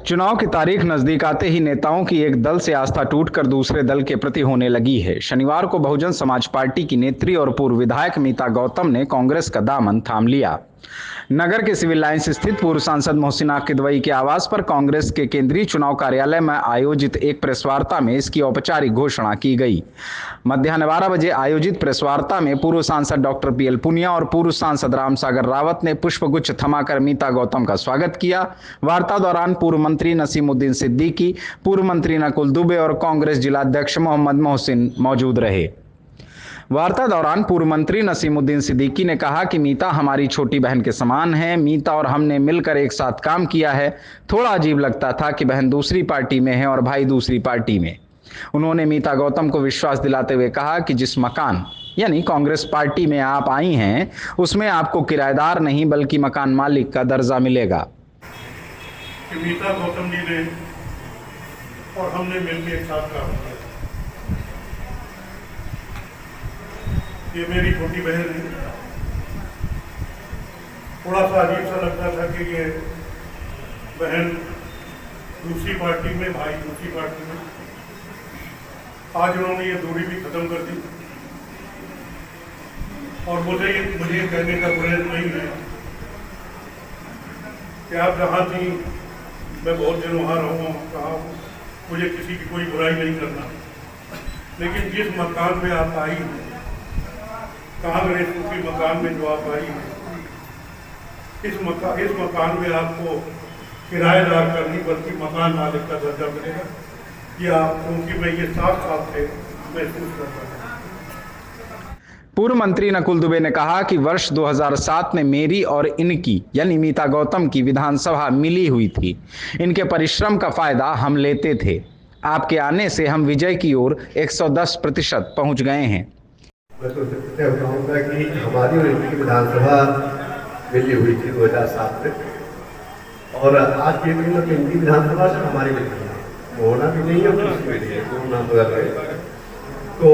चुनाव की तारीख नजदीक आते ही नेताओं की एक दल से आस्था टूटकर दूसरे दल के प्रति होने लगी है। शनिवार को बहुजन समाज पार्टी की नेत्री और पूर्व विधायक मीता गौतम ने कांग्रेस का दामन थाम लिया। नगर के सिविल लाइंस स्थित पूर्व सांसद मोहसिना किदवई के आवास पर कांग्रेस के केंद्रीय चुनाव कार्यालय में आयोजित एक प्रेस वार्ता में इसकी औपचारिक घोषणा की गई। मध्याह्न 12 बजे आयोजित प्रेस वार्ता में पूर्व सांसद डॉक्टर पीएल पुनिया और पूर्व सांसद रामसागर रावत ने पुष्पगुच्छ थमाकर मीता गौतम का स्वागत किया। वार्ता दौरान पूर्व मंत्री नसीमुद्दीन सिद्दीकी, पूर्व मंत्री नकुल दुबे और कांग्रेस जिलाध्यक्ष मोहम्मद मोहसिन मौजूद रहे। वार्ता दौरान पूर्व मंत्री नसीमुद्दीन सिद्दीकी ने कहा कि मीता हमारी छोटी बहन के समान है। मीता और हमने मिलकर एक साथ काम किया है। थोड़ा अजीब लगता था कि बहन दूसरी पार्टी में है और भाई दूसरी पार्टी में। उन्होंने मीता गौतम को विश्वास दिलाते हुए कहा कि जिस मकान यानी कांग्रेस पार्टी में आप आई हैं, उसमें आपको किराएदार नहीं बल्कि मकान मालिक का दर्जा मिलेगा। मीता गौतम जी ने और हमने मिलकर एक साथ काम किया। ये मेरी छोटी बहन है। थोड़ा सा अजीब सा लगता था कि ये बहन दूसरी पार्टी में, भाई दूसरी पार्टी में। आज उन्होंने ये दूरी भी खत्म कर दी और मुझे कहने का प्रयास नहीं है कि आप जहाँ थी मैं बहुत दिन वहाँ रहूँगा, कहा मुझे किसी की कोई बुराई नहीं करना, लेकिन जिस मकान में आप आई हैं, कांग्रेस के मकान में जो आप आई है, इस मकान में आपको किराएदार का नहीं बल्कि मकान मालिक का दर्जा मिलेगा। ये आप, क्योंकि मैं ये साफ साफ से महसूस करता हूँ। पूर्व मंत्री नकुल दुबे ने कहा कि वर्ष 2007 में मेरी और इनकी यानी मीता गौतम की विधानसभा मिली हुई थी। इनके परिश्रम का फायदा हम लेते थे। आपके आने से हम विजय की ओर 110% पहुंच गए हैं। मैं तो तय बताऊंगा कि हमारी और इनकी विधानसभा मिली हुई थी 2007 में, और आज के दिन में इनकी विधानसभा से हमारी मिली है। होना भी नहीं है, उसमें भी है, दोनों नाम बदल रहे। तो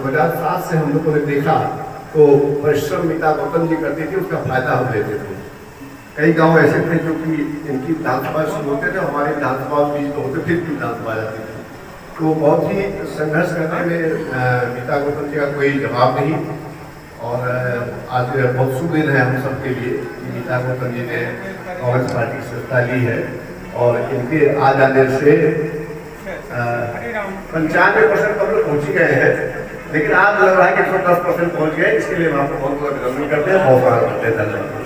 2007 से हम लोगों ने देखा तो परिश्रम मीता गौतम जी करती थी, उसका फायदा हम लेते थे। कई गांव ऐसे थे जो कि इनकी विधानसभा शुरू होते थे, हमारी विधानसभा बीच में होते, फिर भी विधानसभा जाती थी। तो बहुत ही संघर्ष करने में मीता गौतम जी का कोई जवाब नहीं। और आज बहुत शुभ दिन है हम सब के लिए कि मीता गौतम जी ने कांग्रेस पार्टी की सत्ता ली है और इनके आ जाने से 95% हम लोग पहुँच गए हैं, लेकिन आज लग रहा है कि 110% पहुँच गए। इसके लिए हम आपको बहुत बहुत अभिनंदन करते हैं, बहुत बहुत धन्यवाद।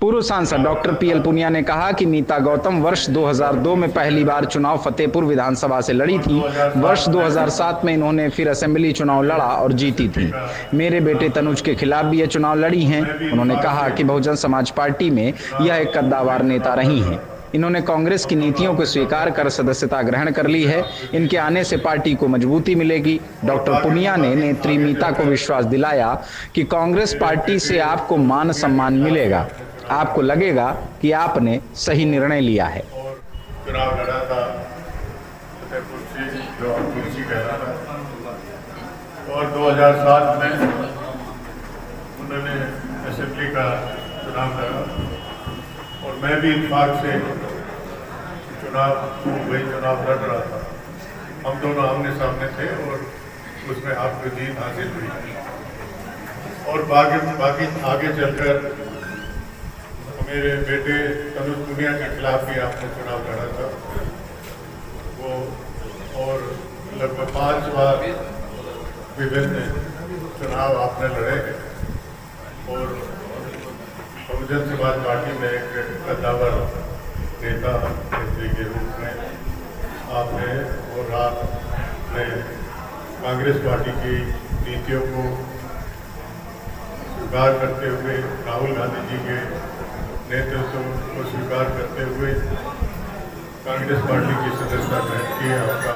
पूर्व सांसद डॉक्टर पीएल पुनिया ने कहा कि मीता गौतम वर्ष 2002 में पहली बार चुनाव फतेहपुर विधानसभा से लड़ी थी। वर्ष 2007 में इन्होंने फिर असेंबली चुनाव लड़ा और जीती थी। मेरे बेटे तनुज के खिलाफ भी ये चुनाव लड़ी हैं। उन्होंने कहा कि बहुजन समाज पार्टी में यह एक कद्दावर नेता रही हैं। इन्होंने कांग्रेस की नीतियों को स्वीकार कर सदस्यता ग्रहण कर ली है। इनके आने से पार्टी को मजबूती मिलेगी। डॉक्टर पुनिया ने नेत्री मीता को विश्वास दिलाया कि कांग्रेस पार्टी से आपको मान सम्मान मिलेगा। आपको लगेगा कि आपने सही निर्णय लिया है। चुनाव लड़ा था फतेहपुर से, जो तुलसी कहना था, और 2007 में उन्होंने असेंबली का चुनाव लड़ा और मैं भी इत्तेफाक से वही चुनाव लड़ रहा था। हम दोनों आमने सामने थे और उसमें आपको जीत हासिल हुई। और बाकी आगे चलकर मेरे बेटे तनुज पुनिया के खिलाफ भी आपने चुनाव लड़ा था वो, और लगभग 5 बार विभिन्न चुनाव आपने लड़े हैं और बहुजन समाज पार्टी में एक कद्दावर नेता के रूप में आपने और आपने कांग्रेस पार्टी की नीतियों को स्वीकार करते हुए, राहुल गांधी जी के नेतृत्व को स्वीकार करते हुए कांग्रेस पार्टी की सदस्यता ग्रहण की है। आपका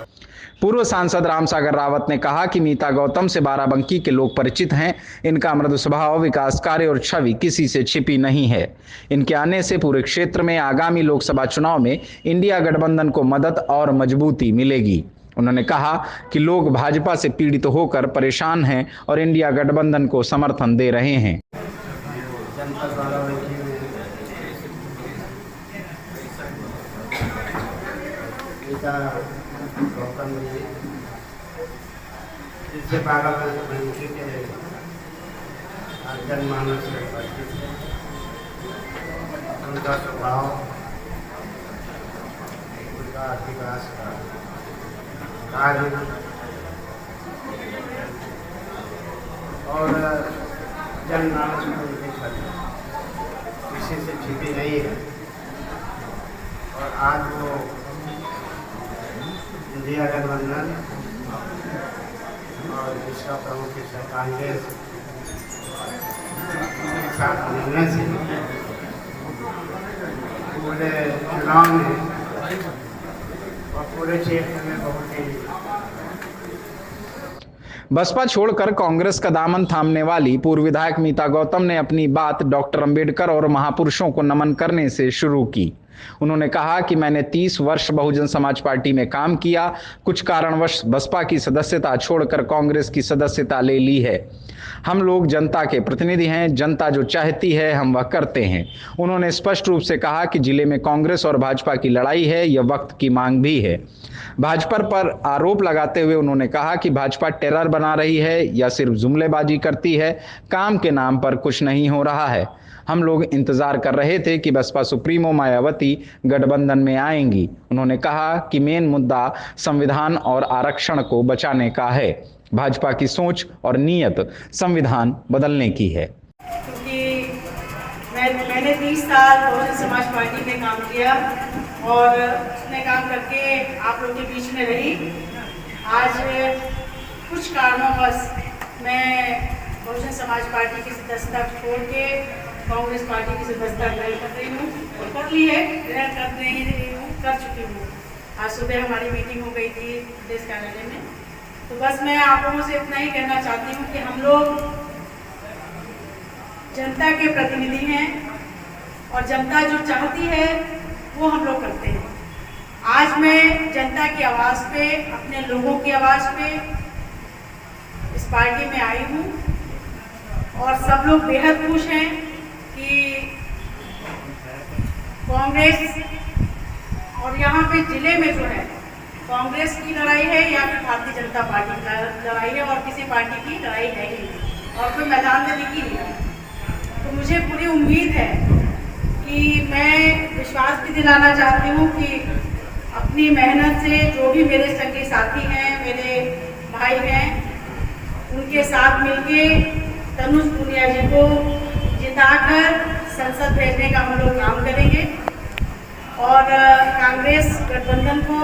पूर्व सांसद रामसागर रावत ने कहा कि मीता गौतम से बाराबंकी के लोग परिचित हैं। इनका मृदु स्वभाव, विकास कार्य और छवि किसी से छिपी नहीं है। इनके आने से पूरे क्षेत्र में आगामी लोकसभा चुनाव में इंडिया गठबंधन को मदद और मजबूती मिलेगी। उन्होंने कहा कि लोग भाजपा से पीड़ित होकर परेशान हैं और इंडिया गठबंधन को समर्थन दे रहे हैं। नेता गौतम जी जिससे बाराबंकी के जनमानस में परिचित है, उनका स्वभाव, उनका अधिवास का कार्य और जनमानस में उनकी छवि किसी से छिपी नहीं है। और आज वो इंडिया गठबंधन और इसका प्रमुख हिस्सा कांग्रेस के साथ मिलने से पूरे चुनाव में और पूरे क्षेत्र में बहुत ही बसपा छोड़कर कांग्रेस का दामन थामने वाली पूर्व विधायक मीता गौतम ने अपनी बात डॉक्टर अंबेडकर और महापुरुषों को नमन करने से शुरू की। उन्होंने कहा कि मैंने 30 वर्ष बहुजन समाज पार्टी में काम किया, कुछ कारणवश बसपा की सदस्यता छोड़कर कांग्रेस की सदस्यता ले ली है। हम लोग जनता के प्रतिनिधि हैं, जनता जो चाहती है हम वह करते हैं। उन्होंने स्पष्ट रूप से कहा कि जिले में कांग्रेस और भाजपा की लड़ाई है, यह वक्त की मांग भी है। भाजपा पर आरोप लगाते हुए उन्होंने कहा कि भाजपा टेरर बना रही है या सिर्फ जुमलेबाजी करती है, काम के नाम पर कुछ नहीं हो रहा है। हम लोग इंतजार कर रहे थे कि बसपा सुप्रीमो मायावती गठबंधन में आएंगी। उन्होंने कहा कि मेन मुद्दा संविधान और आरक्षण को बचाने का है। भाजपा की सोच और नीयत संविधान बदलने की है। क्योंकि मैंने 30 साल बहुजन समाज पार्टी में काम किया और उसमें काम करके आप लोगों के बीच में रही। आज कुछ कारणोंवश मैं बहुजन समाज पार्टी की सदस्यता छोड़ के कांग्रेस पार्टी की सदस्यता ग्रहण कर रही हूँ और कर ली है, ग्रहण कर रही हूँ, कर चुकी हूँ। आज सुबह हमारी मीटिंग हो गई थी प्रदेश कार्यालय में। तो बस मैं आप लोगों से इतना ही कहना चाहती हूँ कि हम लोग जनता के प्रतिनिधि हैं और जनता जो चाहती है वो हम लोग करते हैं। आज मैं जनता की आवाज़ पे, अपने लोगों की आवाज़ पे इस पार्टी में आई हूँ और सब लोग बेहद खुश हैं कि कांग्रेस और यहाँ पे जिले में जो है कांग्रेस की लड़ाई है या फिर भारतीय जनता पार्टी की लड़ाई है और किसी पार्टी की लड़ाई है ही नहीं और कोई मैदान में दिखी नहीं है। तो मुझे पूरी उम्मीद है कि मैं विश्वास भी दिलाना चाहती हूँ कि अपनी मेहनत से जो भी मेरे संगी साथी हैं, मेरे भाई हैं, उनके साथ मिलके तनुज पुनिया जी को जिताकर संसद भेजने का हम लोग काम करेंगे और कांग्रेस गठबंधन को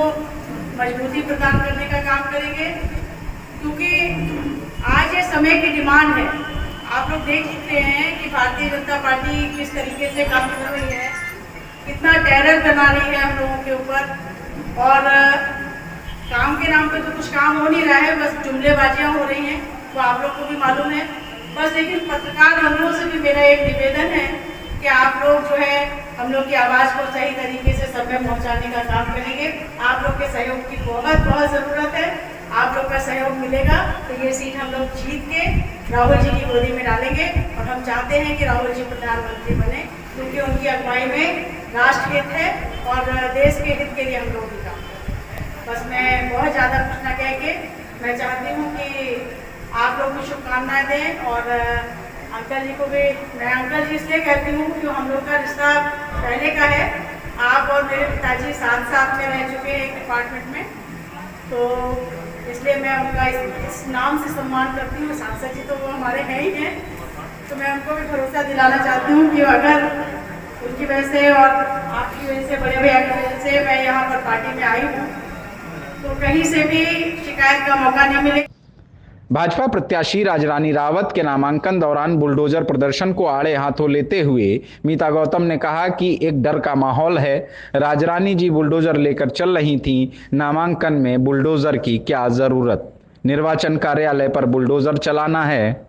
मजबूती प्रदान करने का काम करेंगे। क्योंकि आज ये समय की डिमांड है। आप लोग देख सकते हैं कि भारतीय जनता पार्टी किस तरीके से काम कर रही है, कितना टेरर बना रही है हम लोगों के ऊपर और काम के नाम पे तो कुछ काम हो नहीं रहा है, बस जुमलेबाजियाँ हो रही हैं, वो आप लोग को भी मालूम है। बस लेकिन पत्रकार बंधुओं से भी मेरा एक निवेदन है कि आप लोग जो है हम लोग की आवाज़ को सही तरीके से सब में पहुँचाने का काम करेंगे। आप लोग के सहयोग की बहुत बहुत ज़रूरत है। आप लोग का सहयोग मिलेगा तो ये सीट हम लोग जीत के राहुल जी की गोदी में डालेंगे और हम चाहते हैं कि राहुल जी प्रधानमंत्री बने, क्योंकि उनकी अगुवाई में राष्ट्र हित है और देश के हित के लिए हम लोग भी काम करें। बस मैं बहुत ज़्यादा कुछ ना कह के मैं चाहती हूँ कि आप लोग को शुभकामनाएं दें और अंकल जी को भी मैं अंकल जी इसलिए कहती हूँ कि हम लोग का रिश्ता पहले का है। आप और मेरे पिताजी साथ में रह चुके हैं एक डिपार्टमेंट में, तो इसलिए मैं उनका इस नाम से सम्मान करती हूँ। सांसद जी तो वो हमारे हैं ही हैं, तो मैं उनको भी भरोसा दिलाना चाहती हूँ कि अगर उनकी वजह से और आपकी वजह से, बड़े भैया की वजह से मैं यहाँ पर पार्टी में आई हूँ तो कहीं से भी शिकायत का मौका नहीं मिलेगा। भाजपा प्रत्याशी राजरानी रावत के नामांकन दौरान बुलडोजर प्रदर्शन को आड़े हाथों लेते हुए मीता गौतम ने कहा कि एक डर का माहौल है। राजरानी जी बुलडोजर लेकर चल रही थीं, नामांकन में बुलडोजर की क्या जरूरत, निर्वाचन कार्यालय पर बुलडोजर चलाना है।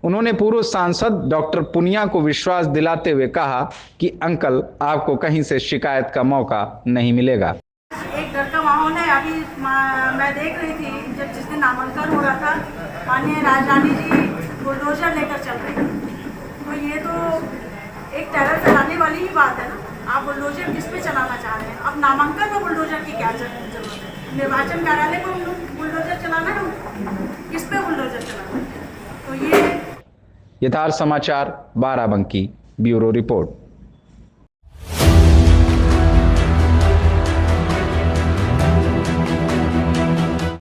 उन्होंने पूर्व सांसद डॉक्टर पुनिया को विश्वास दिलाते हुए कहा कि अंकल आपको कहीं से शिकायत का मौका नहीं मिलेगा। एक डर का माहौल है। अभी मैं देख रही थी जब जिस दिन नामांकन हो रहा था, माननीय राजरानी जी बुलडोजर लेकर चल रही थी, तो ये तो एक टेरर फैलाने वाली ही बात है ना। आप बुलडोजर किस पे चलाना चाह रहे हैं? अब नामांकन में बुलडोजर की क्या जरूरत है? निर्वाचन कार्यालय को बुलडोजर चलाना है, किस पे बुलडोजर चलाना है? तो ये यथार्थ समाचार, बाराबंकी, ब्यूरो रिपोर्ट।